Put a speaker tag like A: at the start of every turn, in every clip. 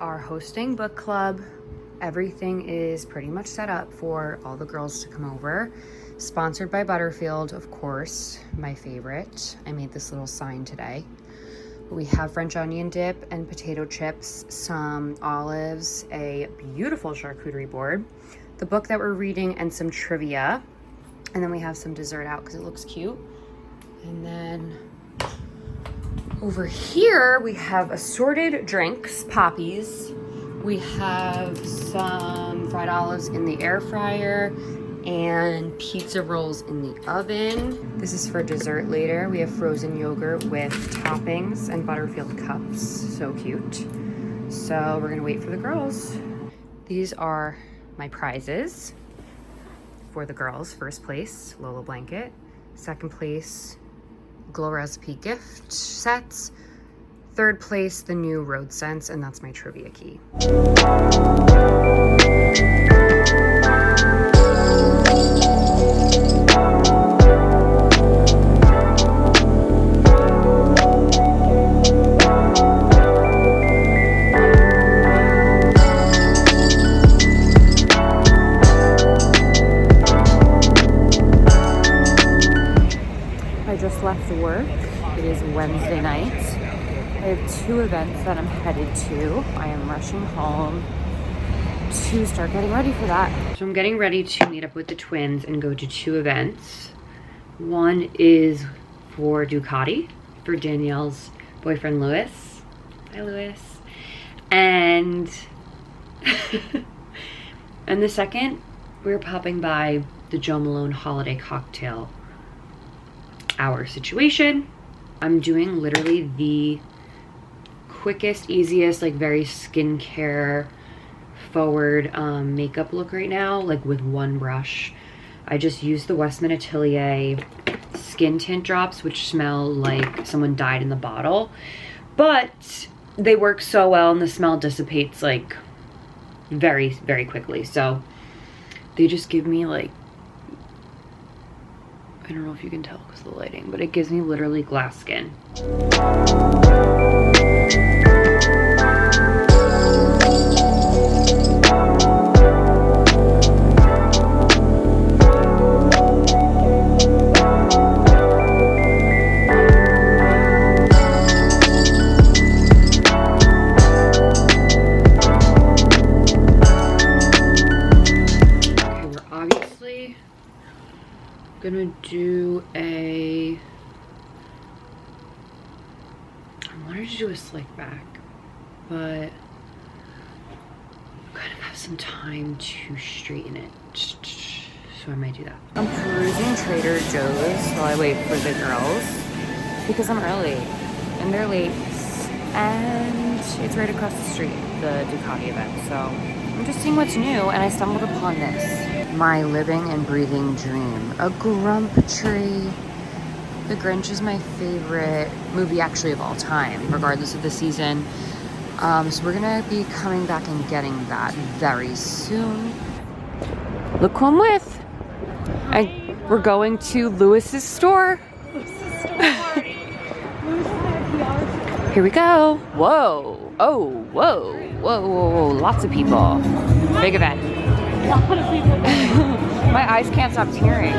A: are hosting book club. Everything is pretty much set up for all the girls to come over. Sponsored by Butterfield, of course, my favorite. I made this little sign today. We have French onion dip and potato chips, some olives, a beautiful charcuterie board, the book that we're reading, and some trivia. And then we have some dessert out because it looks cute. And then over here, we have assorted drinks, poppies. We have some fried olives in the air fryer and pizza rolls in the oven. This is for dessert later. We have frozen yogurt with toppings and Butterfield cups. So cute. So we're gonna wait for the girls. These are my prizes for the girls. First place, Lola blanket. Second place, Glow Recipe gift sets. Third place, the new Road Sense, and that's my trivia key. I just left work. It is Wednesday night. I have 2 events that I'm headed to. I am rushing home to start getting ready for that. So I'm getting ready to meet up with the twins and go to 2 events. One is for Ducati, for Danielle's boyfriend, Lewis. Hi, Lewis. And, and the second, we're popping by the Joe Malone holiday cocktail hour situation. I'm doing literally the quickest, easiest, like very skincare forward makeup look right now, like with one brush. I just used the Westman Atelier skin tint drops, which smell like someone died in the bottle, but they work so well and the smell dissipates like very, very quickly. So they just give me like, I don't know if you can tell because of the lighting, but it gives me literally glass skin. Gonna do I wanted to do a slick back, but kind of have some time to straighten it, so I might do that. I'm perusing Trader Joe's while I wait for the girls because I'm early and they're late, and it's right across the street, the Ducati event. So I'm just seeing what's new, and I stumbled upon this. My living and breathing dream, a grump tree. The Grinch is my favorite movie actually of all time, regardless of the season. So we're gonna be coming back and getting that very soon. Look who I'm with. We're going to Lewis's store. Here we go. Whoa. Oh, whoa. Whoa, whoa, whoa. Lots of people. Big event. A lot of people. My eyes can't stop tearing.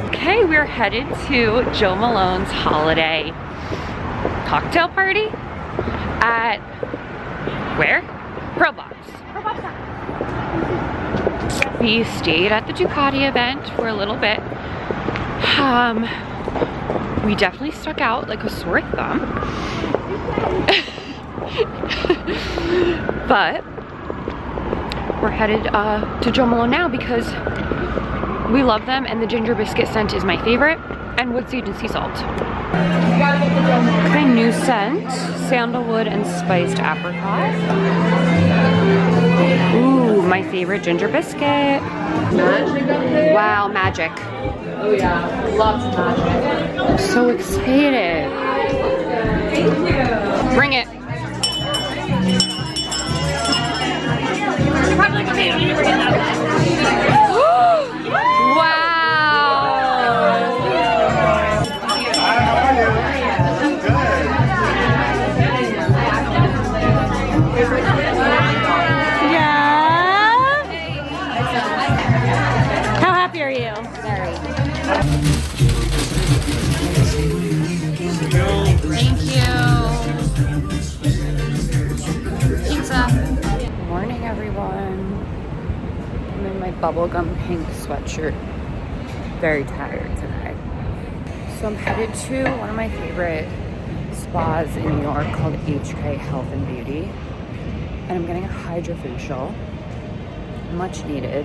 A: Okay, we're headed to Joe Malone's holiday cocktail party at where? Roblox. We stayed at the Ducati event for a little bit. We definitely stuck out like a sore thumb. But we're headed to Joe Malone now because we love them, and the ginger biscuit scent is my favorite, and wood sage and sea salt. Okay, new scent, sandalwood and spiced apricot. Ooh, my favorite ginger biscuit.
B: Magic up there?
A: Wow, magic.
B: Oh yeah, lots of magic.
A: I'm so excited.
B: Thank you.
A: Bring it. bubblegum pink sweatshirt. Very tired today. So I'm headed to one of my favorite spas in New York called HK Health and Beauty. And I'm getting a hydrofacial, much needed.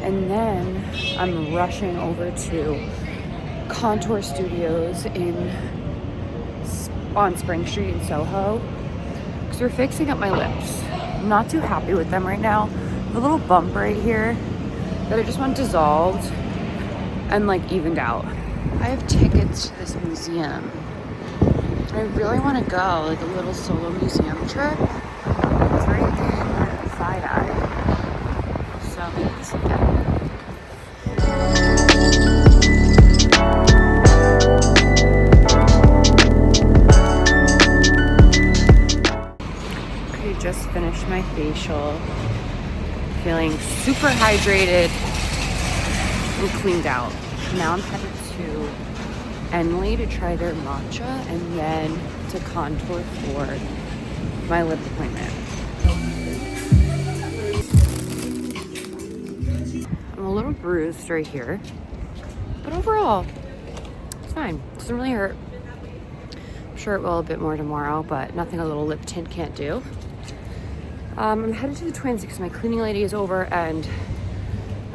A: And then I'm rushing over to Contour Studios on Spring Street in Soho because we're fixing up my lips. I'm not too happy with them right now. The little bump right here that I just want dissolved and like evened out. I have tickets to this museum. I really want to go, like a little solo museum trip. It's right in Side Eye. So let's get it. Okay, just finished my facial. Feeling super hydrated and cleaned out. Now I'm headed to NYC to try their matcha and then to Contour for my lip appointment. I'm a little bruised right here, but overall, it's fine. It doesn't really hurt. I'm sure it will a bit more tomorrow, but nothing a little lip tint can't do. I'm headed to the Twins because my cleaning lady is over and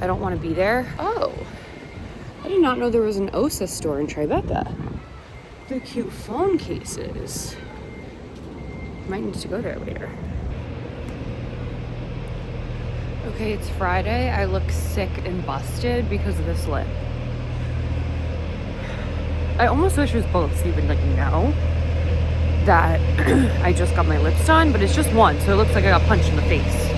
A: I don't want to be there. Oh, I did not know there was an OSA store in Tribeca. The cute phone cases. Might need to go there later. Okay, it's Friday. I look sick and busted because of this lip. I almost wish it was both so you would like know that I just got my lips done, but it's just one, so it looks like I got punched in the face.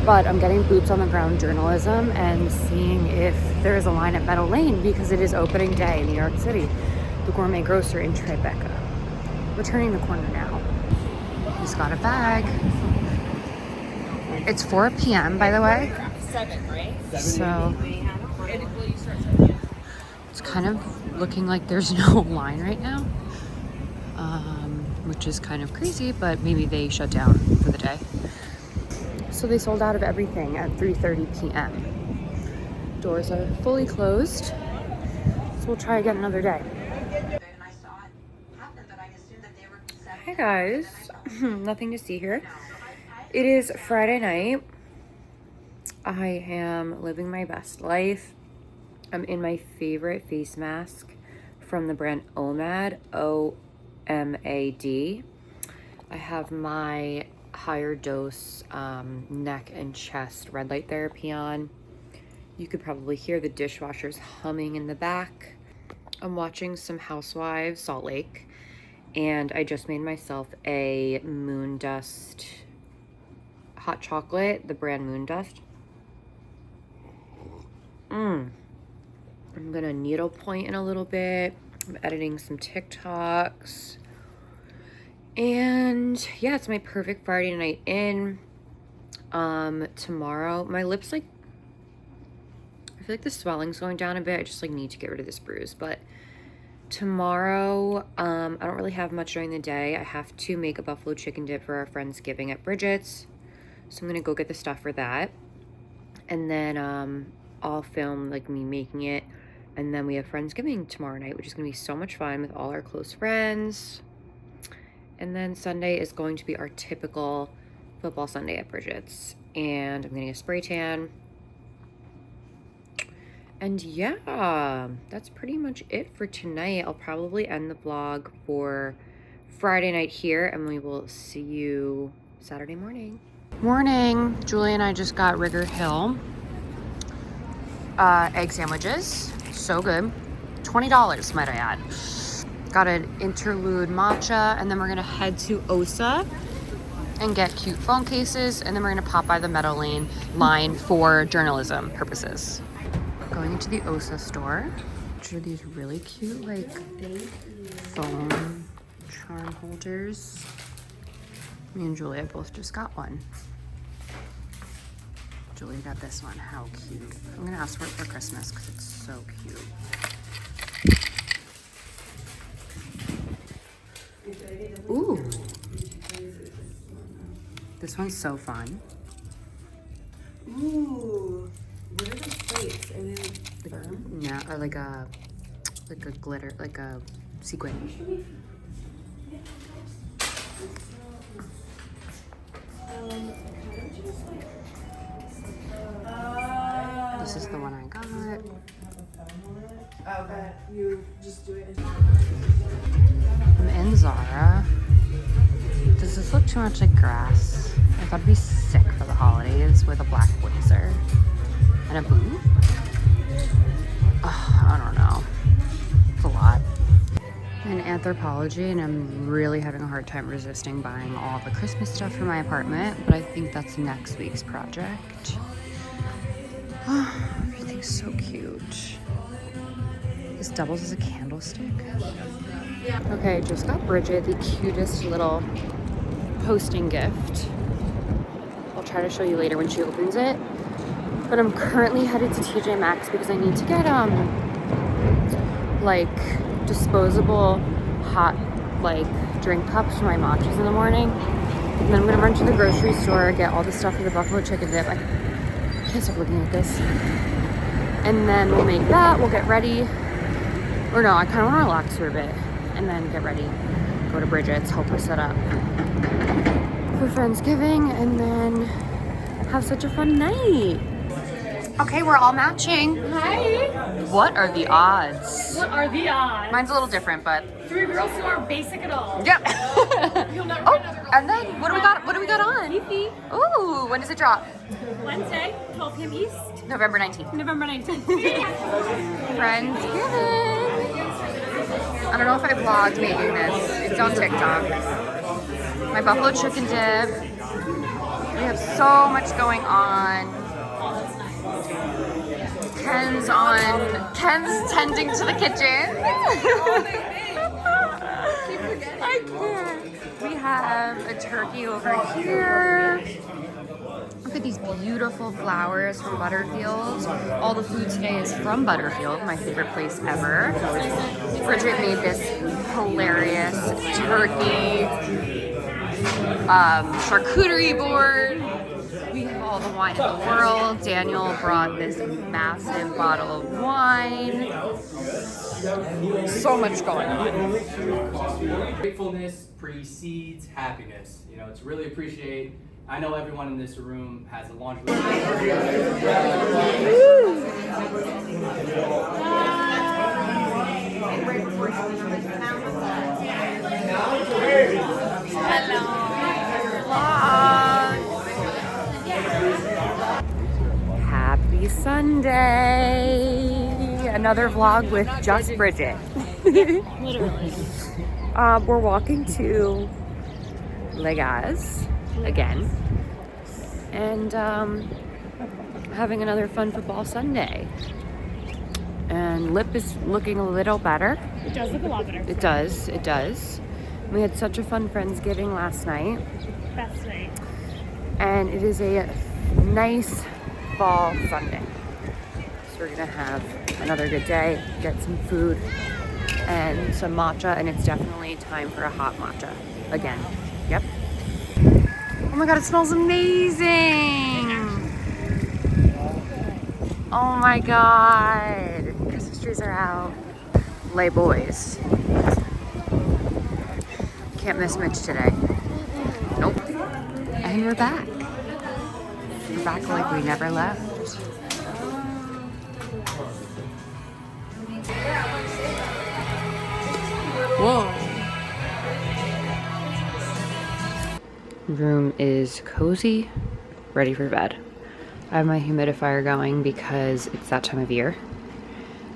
A: But I'm getting boots on the ground journalism and seeing if there is a line at Meadow Lane because it is opening day in New York City, the gourmet grocer in Tribeca. We're turning the corner now. He's got a bag. It's 4 p.m. by the way.
B: 7, right?
A: So it's kind of looking like there's no line right now. Which is kind of crazy, but maybe they shut down for the day. So they sold out of everything at 3:30 p.m. Doors are fully closed, so we'll try again another day. Hi guys, nothing to see here. It is Friday night. I am living my best life. I'm in my favorite face mask from the brand OMAD, OMAD. I have my higher dose neck and chest red light therapy on. You could probably hear the dishwashers humming in the back. I'm watching some Housewives Salt Lake, and I just made myself a Moon Dust hot chocolate, the brand Moon Dust. I'm gonna needle point in a little bit. I'm editing some TikToks. And yeah, it's my perfect Friday night in. Tomorrow, my lips, like, I feel like the swelling's going down a bit. I just like need to get rid of this bruise. But tomorrow, I don't really have much during the day. I have to make a buffalo chicken dip for our Friendsgiving at Bridget's. So I'm gonna go get the stuff for that. And then I'll film like me making it. And then we have Friendsgiving tomorrow night, which is gonna be so much fun with all our close friends. And then Sunday is going to be our typical football Sunday at Bridget's. And I'm getting a spray tan. And yeah, that's pretty much it for tonight. I'll probably end the vlog for Friday night here, and we will see you Saturday morning. Morning. Julie and I just got Rigger Hill egg sandwiches. So good. $20, might I add. Got an interlude matcha, and then we're gonna head to OSA and get cute phone cases, and then we're gonna pop by the Meadow Lane line for journalism purposes. Going into the OSA store, which are these really cute like phone charm holders. Me and Julia both just got one. Julia got this one. How cute. I'm gonna ask for it for Christmas because it's so cute. Ooh. This one's so fun.
C: Ooh,
A: like a glitter, like a sequin. This is the one I got.
C: Okay, you just do it.
A: I'm in Zara. Does this look too much like grass? I thought I'd be sick for the holidays with a black blazer and a boot. I don't know. It's a lot. I'm in Anthropology, and I'm really having a hard time resisting buying all the Christmas stuff for my apartment, but I think that's next week's project. Everything's so cute. This doubles as a candlestick. Okay, just got Bridget the cutest little posting gift. I'll try to show you later when she opens it. But I'm currently headed to TJ Maxx because I need to get like disposable hot like drink cups for my matchas in the morning. And then I'm gonna run to the grocery store, get all the stuff for the buffalo chicken dip. I can't stop looking at this. And then we'll make that, we'll get ready. Or no, I kind of want to relax for a bit and then get ready, go to Bridget's, help her set up for Friendsgiving, and then have such a fun night. Okay, we're all matching.
D: Hi.
A: What are the odds?
D: What are the odds?
A: Mine's a little different, but
D: 3 girls who are basic at all.
A: yep.
D: You'll never
A: Oh,
D: get another
A: and then what do we got? What do we got on?
D: Fifi.
A: Ooh, when does it drop?
D: Wednesday, 12 p.m. East.
A: November 19th.
D: November 19th.
A: Friendsgiving. I don't know if I vlogged making this. It's on TikTok. My buffalo chicken dip. We have so much going on. Ken's tending to the kitchen. I can't. We have a turkey over here. Look at these beautiful flowers from Butterfield. All the food today is from Butterfield, my favorite place ever. Bridget made this hilarious turkey charcuterie board. We have all the wine in the world. Daniel brought this massive bottle of wine. So much going on.
E: Gratefulness precedes happiness. You know, it's really appreciate. I know everyone in this room has a laundry list.
A: Happy Sunday! Another vlog with just Bridget.
D: Literally.
A: We're walking to Legaz again, and having another fun football Sunday. And Lip is looking a little better.
D: It does look a lot better.
A: It does, it does. We had such a fun Friendsgiving last night.
D: Best night.
A: And it is a nice fall Sunday. So we're gonna have another good day, get some food and some matcha, and it's definitely time for a hot matcha again. Yep. Oh my god, it smells amazing! Oh my god, Christmas trees are out. Lay boys. Can't miss Mitch today. Nope. And we're back. We're back like we never left. Whoa. Room is cozy, ready for bed. I have my humidifier going because it's that time of year.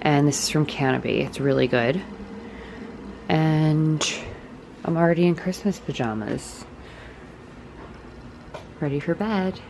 A: And this is from Canopy. It's really good. And I'm already in Christmas pajamas. Ready for bed.